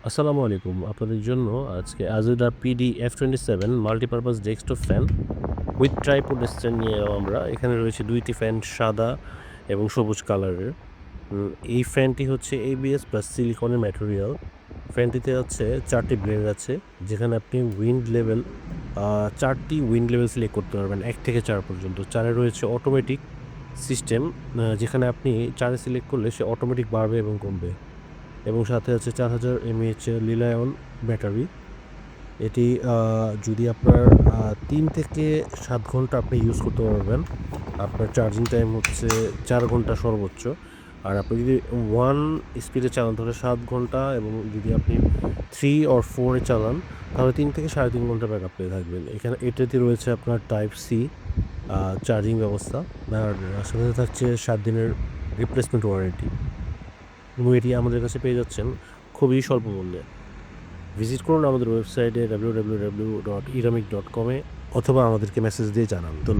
আসসালামু আলাইকুম। আপনাদের জন্য আজকে Azuda PD F27 multipurpose desktop fan with tripod stand নিয়ে এলাম আমরা। এখানে রয়েছে ২ টি ফ্যান সাদা এবং সবুজ কালারের। এই ফ্যানটি হচ্ছে ABS প্লাস সিলিকনের ম্যাটেরিয়াল। ফ্যানটিতে হচ্ছে ৪ টি ব্লেড আছে, যেখানে আপনি উইন্ড লেভেল ৪ টি উইন্ড লেভেল সিলেক্ট করতে পারবেন ১ থেকে ৪ পর্যন্ত। ৪ এ রয়েছে অটোমেটিক সিস্টেম, যেখানে আপনি ৪ এ সিলেক্ট করলে সে অটোমেটিক বাড়বে এবং কমবে। এবং সাথে আছে ৪,০০০ mAh এর লিলায়ন ব্যাটারি। এটি যদি আপনার ৩ থেকে ৭ ঘন্টা আপনি ইউজ করতে পারবেন। আপনার চার্জিং টাইম হচ্ছে ৪ ঘন্টা সর্বোচ্চ। আর আপনি যদি 1 স্পিডে চালান তাহলে ৭ ঘন্টা, এবং যদি আপনি 3 or 4 এ চালান তাহলে ৩ থেকে ৩.৫ ঘন্টা ব্যাকআপ পেয়ে থাকবেন। এটাতে রয়েছে আপনার টাইপ সি চার্জিং ব্যবস্থা। আর সাথে থাকছে ৭ দিনের রিপ্লেসমেন্ট ওয়ারেন্টি, এবং এটি আমাদের কাছে পেয়ে যাচ্ছেন খুবই স্বল্প মূল্যে। ভিজিট করুন আমাদের ওয়েবসাইটে www.iramic.com-এ, অথবা আমাদেরকে মেসেজ দিয়ে জানান।